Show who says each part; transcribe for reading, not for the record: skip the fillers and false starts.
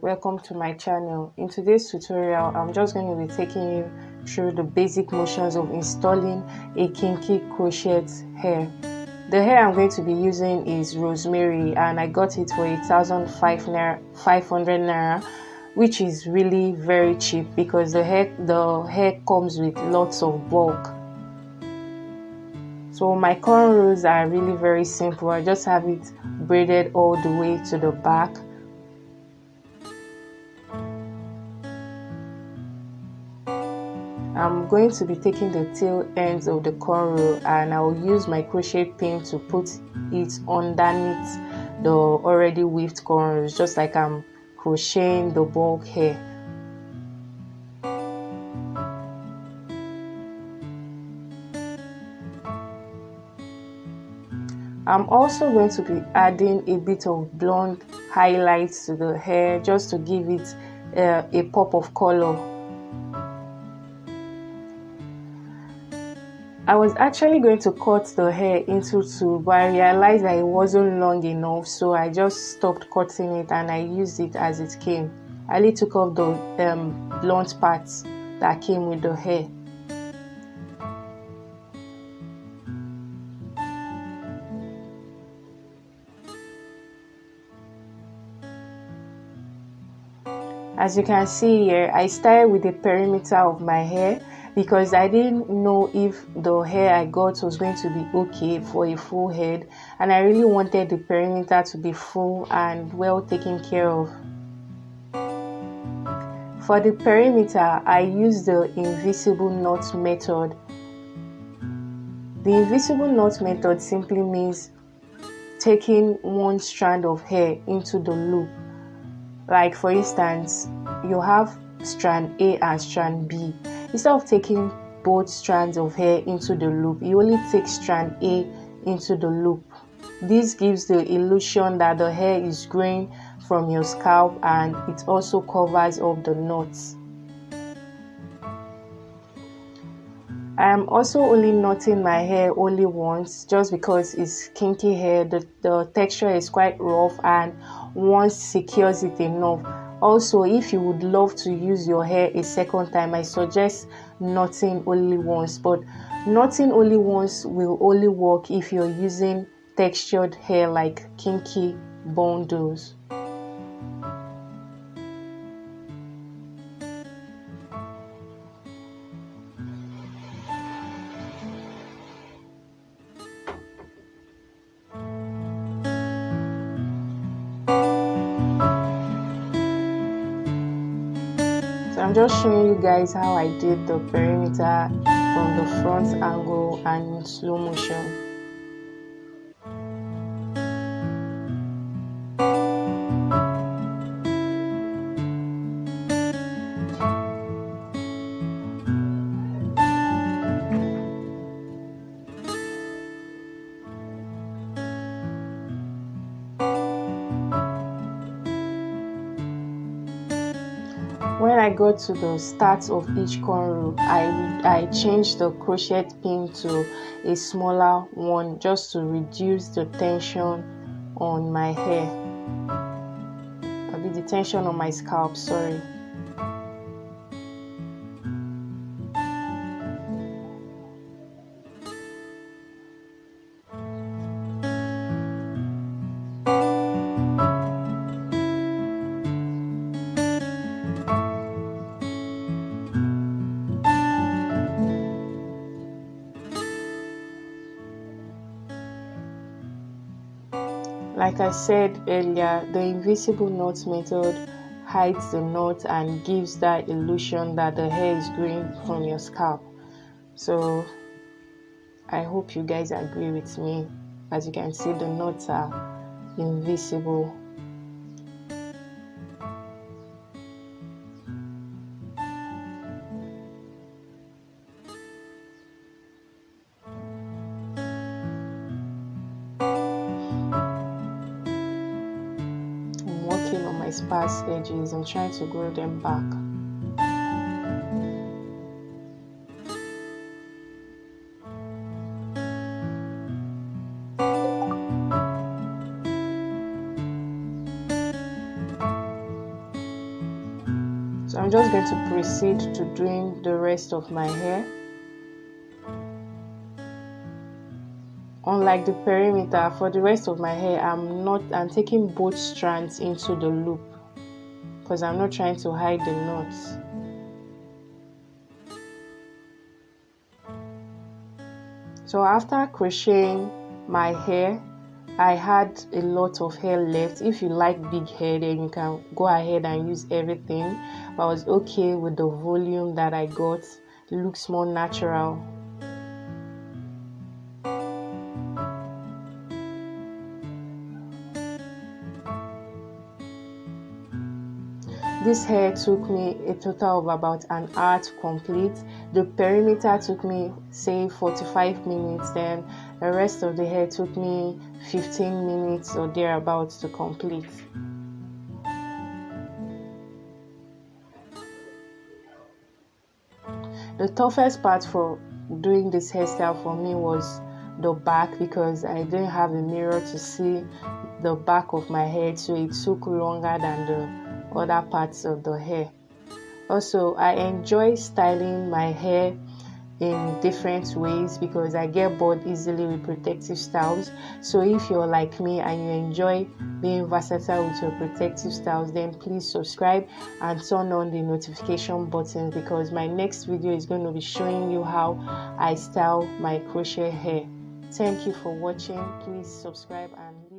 Speaker 1: welcome to my channel. In today's tutorial, I'm just going to be taking you through the basic motions of installing a kinky crochet hair. The hair I'm going to be using is rosemary, and I got it for 1,500 naira, which is really very cheap because the hair comes with lots of bulk. So my cornrows are really very simple. I just have it braided all the way to the back. I'm going to be taking the tail ends of the cornrow and I'll use my crochet pin to put it underneath the already weaved cornrows, just like I'm crocheting the bulk hair. I'm also going to be adding a bit of blonde highlights to the hair just to give it a pop of color. I was actually going to cut the hair into two, but I realized that it wasn't long enough, so I just stopped cutting it and I used it as it came. I only took off the blunt parts that came with the hair. As you can see here, I started with the perimeter of my hair because I didn't know if the hair I got was going to be okay for a full head, and I really wanted the perimeter to be full and well taken care of. For the perimeter, I used the invisible knot method. The invisible knot method simply means taking one strand of hair into the loop. Like for instance, you have strand A and strand B. Instead of taking both strands of hair into the loop, you only take strand A into the loop. This gives the illusion that the hair is growing from your scalp, and it also covers up the knots. I am also only knotting my hair only once, just because it's kinky hair. The texture is quite rough, and once secures it enough. Also, if you would love to use your hair a second time, I suggest knotting only once, but knotting only once will only work if you're using textured hair like kinky bundles. I'm just showing you guys how I did the perimeter from the front angle and in slow motion. When I got to the start of each cornrow, I changed the crochet pin to a smaller one just to reduce the tension on my hair. The tension on my scalp, sorry. Like I said earlier, the invisible knot method hides the knot and gives that illusion that the hair is growing from your scalp. So I hope you guys agree with me. As you can see, the knots are invisible. On my sparse edges, I'm trying to grow them back. I'm just going to proceed to doing the rest of my hair. Unlike the perimeter, for the rest of my hair, I'm taking both strands into the loop because I'm not trying to hide the knots. So after crocheting my hair, I had a lot of hair left. If you like big hair, then you can go ahead and use everything, but I was okay with the volume that I got. It looks more natural. This hair took me a total of about an hour to complete. The perimeter took me say 45 minutes, then the rest of the hair took me 15 minutes or thereabouts to complete. The toughest part for doing this hairstyle for me was the back, because I didn't have a mirror to see the back of my head, so it took longer than the other parts of the hair. Also, I enjoy styling my hair in different ways because I get bored easily with protective styles. So if you're like me and you enjoy being versatile with your protective styles, then please subscribe and turn on the notification button, because my next video is going to be showing you how I style my crochet hair. Thank you for watching. Please subscribe and leave